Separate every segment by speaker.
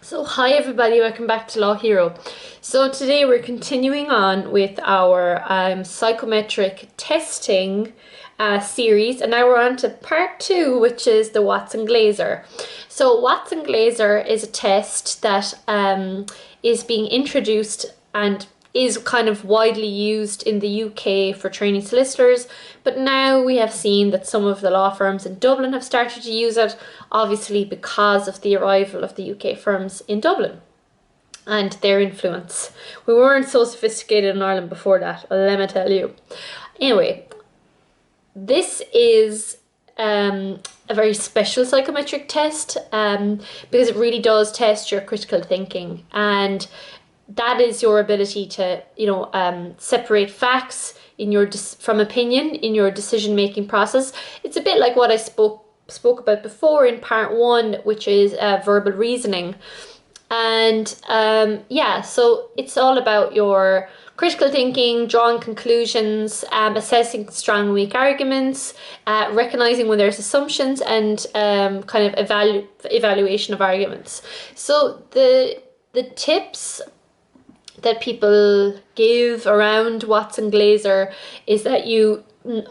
Speaker 1: So hi everybody, welcome back to Law Hero. So today we're continuing on with our psychometric testing series, and now we're on to part 2, which is the Watson-Glaser. So Watson-Glaser is a test that is being introduced and is kind of widely used in the UK for training solicitors, but now we have seen that some of the law firms in Dublin have started to use it, obviously because of the arrival of the UK firms in Dublin and their influence. We weren't so sophisticated in Ireland before that, let me tell you. Anyway, this is a very special psychometric test because it really does test your critical thinking, and that is your ability to, separate facts in your from opinion in your decision-making process. It's a bit like what I spoke about before in part 1, which is verbal reasoning. And so it's all about your critical thinking, drawing conclusions, assessing strong and weak arguments, recognizing when there's assumptions, and kind of evaluation of arguments. So the tips that people give around Watson-Glaser is that you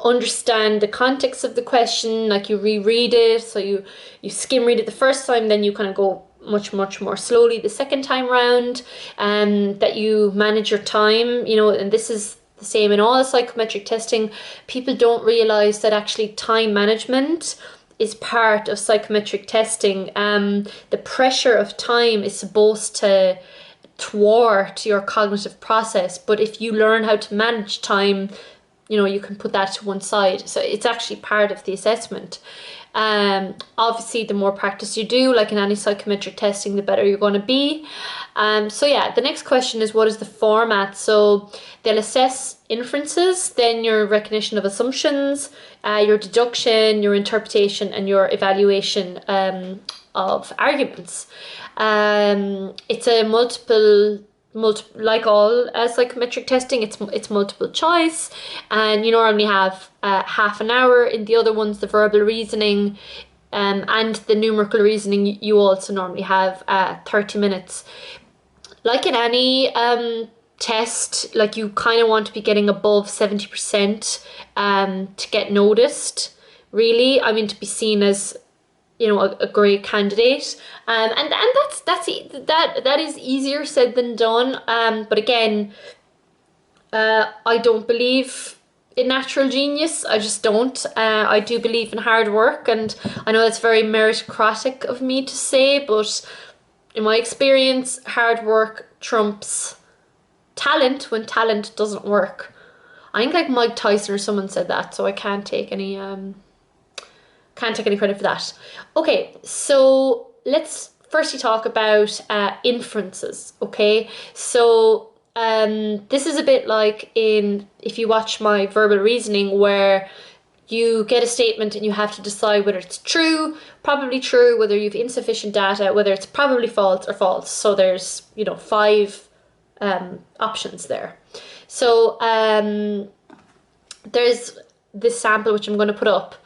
Speaker 1: understand the context of the question, like you reread it, so you skim read it the first time, then you kind of go much more slowly the second time round, that you manage your time, and this is the same in all psychometric testing. People don't realize that actually time management is part of psychometric testing. The pressure of time is supposed to thwart your cognitive process, but if you learn how to manage time, you can put that to one side. So it's actually part of the assessment. Obviously, the more practice you do, like in any psychometric testing, the better you're going to be. The next question is, what is the format? So they'll assess inferences, then your recognition of assumptions, your deduction, your interpretation, and your evaluation of arguments. It's a multiple like all psychometric testing, it's multiple choice, and you normally have half an hour. In the other ones, the verbal reasoning and the numerical reasoning, you also normally have 30 minutes. Like in any test, like you kind of want to be getting above 70% to get noticed, really. I mean, to be seen as a great candidate, and that is easier said than done. But again, I don't believe in natural genius. I just don't. I do believe in hard work, and I know that's very meritocratic of me to say, but in my experience, hard work trumps talent when talent doesn't work. I think like Mike Tyson or someone said that, so I can't take any credit for that. Okay, so let's firstly talk about inferences. Okay, so this is a bit like if you watch my verbal reasoning, where you get a statement and you have to decide whether it's true, probably true, whether you've insufficient data, whether it's probably false or false. So there's 5 options there. So there's this sample which I'm going to put up,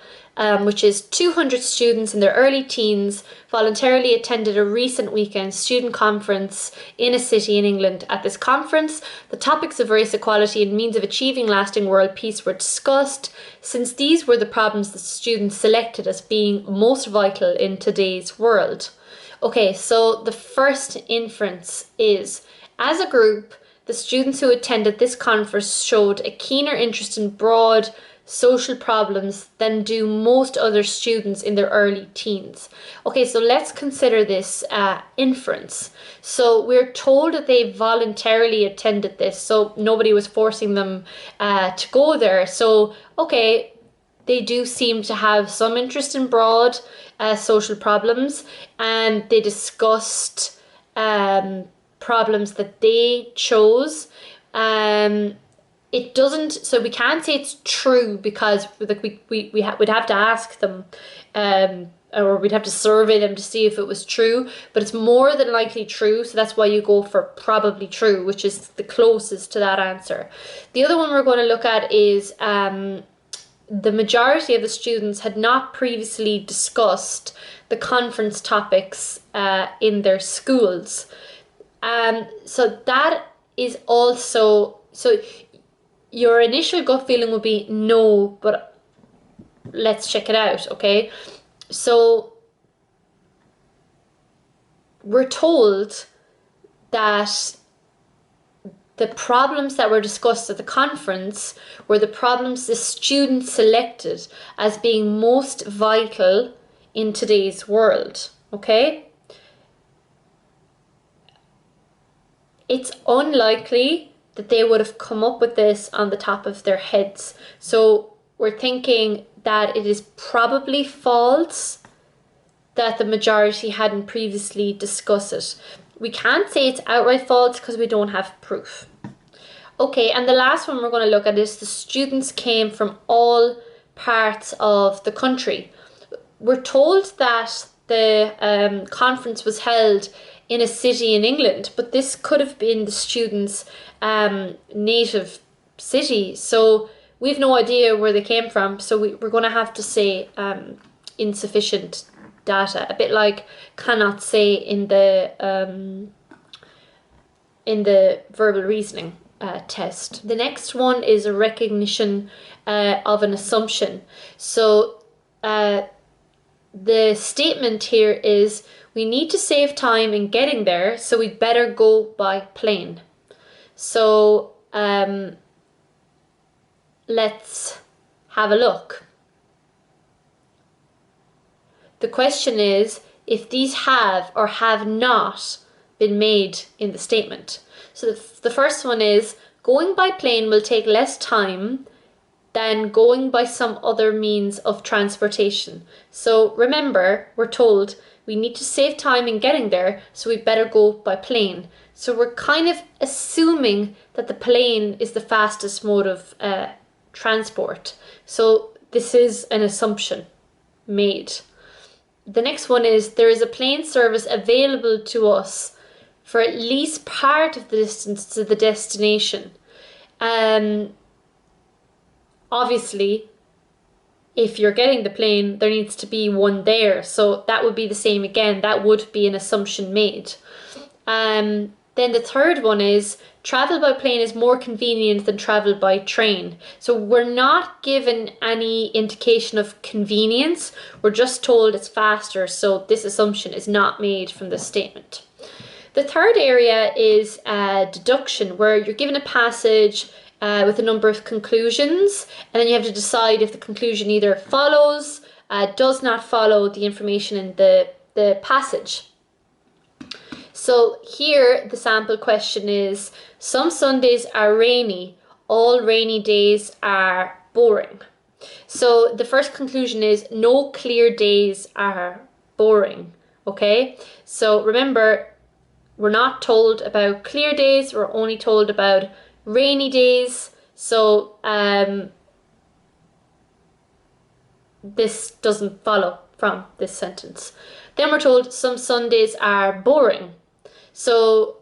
Speaker 1: which is 200 students in their early teens voluntarily attended a recent weekend student conference in a city in England. At this conference, the topics of race equality and means of achieving lasting world peace were discussed, since these were the problems the students selected as being most vital in today's world. Okay, so the first inference is, as a group, the students who attended this conference showed a keener interest in broad social problems than do most other students in their early teens. Okay, so let's consider this inference. So we're told that they voluntarily attended this, so nobody was forcing them to go there. So, okay, they do seem to have some interest in broad social problems, and they discussed problems that they chose. It doesn't, so we can't say it's true, because like we'd have to ask them, or we'd have to survey them to see if it was true, but it's more than likely true, so that's why you go for probably true, which is the closest to that answer. The other one we're going to look at is the majority of the students had not previously discussed the conference topics in their schools. So that is also, so your initial gut feeling would be no, but let's check it out, okay? So we're told that the problems that were discussed at the conference were the problems the students selected as being most vital in today's world, okay? It's unlikely that they would have come up with this on the top of their heads. So we're thinking that it is probably false that the majority hadn't previously discussed it. We can't say it's outright false because we don't have proof. Okay, and the last one we're going to look at is the students came from all parts of the country. We're told that the conference was held in a city in England, but this could have been the students' native city. So we've no idea where they came from. So we're going to have to say insufficient data, a bit like cannot say in the verbal reasoning test. The next one is a recognition of an assumption. So the statement here is, we need to save time in getting there, so we'd better go by plane. So let's have a look. The question is if these have or have not been made in the statement. So the first one is, going by plane will take less time than going by some other means of transportation. So remember, we're told we need to save time in getting there, so we better go by plane. So we're kind of assuming that the plane is the fastest mode of transport. So this is an assumption made. The next one is, there is a plane service available to us for at least part of the distance to the destination. Obviously, if you're getting the plane, there needs to be one there. So that would be the same again. That would be an assumption made. Then the third one is, travel by plane is more convenient than travel by train. So we're not given any indication of convenience. We're just told it's faster. So this assumption is not made from the statement. The third area is deduction, where you're given a passage with a number of conclusions, and then you have to decide if the conclusion either follows, does not follow the information in the passage. So here the sample question is, some Sundays are rainy, all rainy days are boring. So the first conclusion is, no clear days are boring, okay? So remember, we're not told about clear days, we're only told about rainy days. So this doesn't follow from this sentence. Then we're told some Sundays are boring. So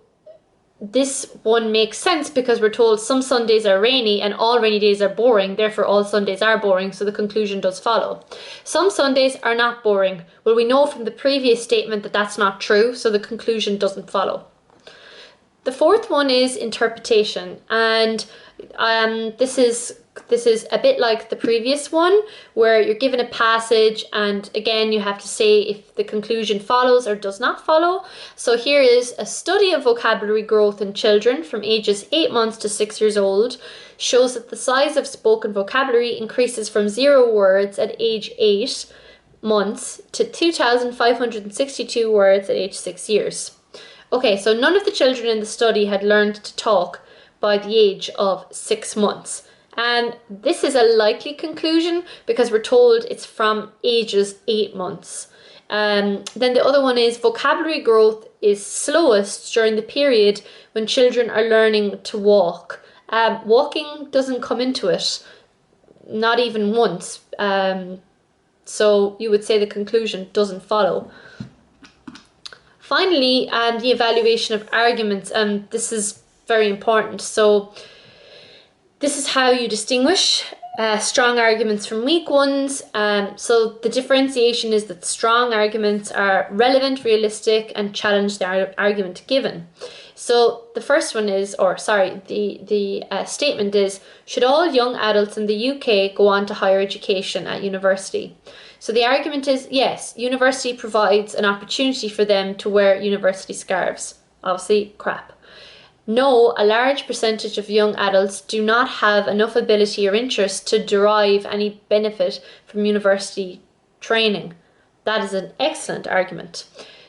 Speaker 1: this one makes sense because we're told some Sundays are rainy and all rainy days are boring, therefore all Sundays are boring, so the conclusion does follow. Some Sundays are not boring. Well, we know from the previous statement that that's not true, so the conclusion doesn't follow. The fourth one is interpretation, and this is a bit like the previous one, where you're given a passage and again you have to say if the conclusion follows or does not follow. So here is, a study of vocabulary growth in children from ages 8 months to 6 years old shows that the size of spoken vocabulary increases from 0 words at age 8 months to 2,562 words at age 6 years. Okay, so none of the children in the study had learned to talk by the age of 6 months. And this is a likely conclusion because we're told it's from ages 8 months. Then the other one is, vocabulary growth is slowest during the period when children are learning to walk. Walking doesn't come into it, not even once. So you would say the conclusion doesn't follow. Finally, the evaluation of arguments, and this is very important. So this is how you distinguish strong arguments from weak ones. So the differentiation is that strong arguments are relevant, realistic, and challenge the argument given. So the first one is, the statement is, should all young adults in the UK go on to higher education at university? So the argument is, yes, university provides an opportunity for them to wear university scarves. Obviously, crap. No, a large percentage of young adults do not have enough ability or interest to derive any benefit from university training. That is an excellent argument.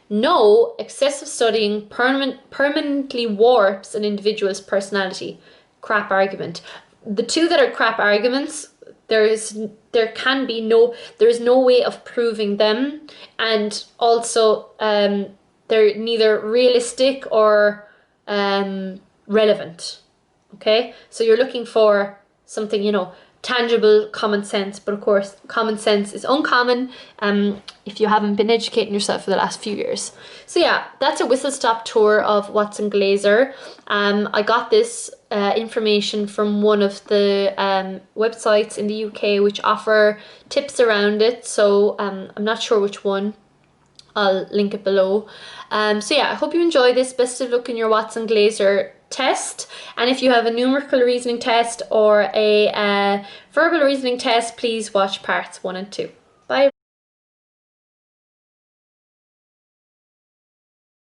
Speaker 1: No, excessive studying permanently warps an individual's personality. Crap argument. The two that are crap arguments, there is no way of proving them, and also they're neither realistic or relevant. Okay, so you're looking for something, tangible, common sense, but of course common sense is uncommon if you haven't been educating yourself for the last few years. So yeah, that's a whistle-stop tour of Watson Glaser. I got this information from one of the websites in the UK which offer tips around it, so I'm not sure which one. I'll link it below. So yeah, I hope you enjoy this. Best of luck in your Watson Glaser test. And if you have a numerical reasoning test or a verbal reasoning test, please watch parts 1 and 2.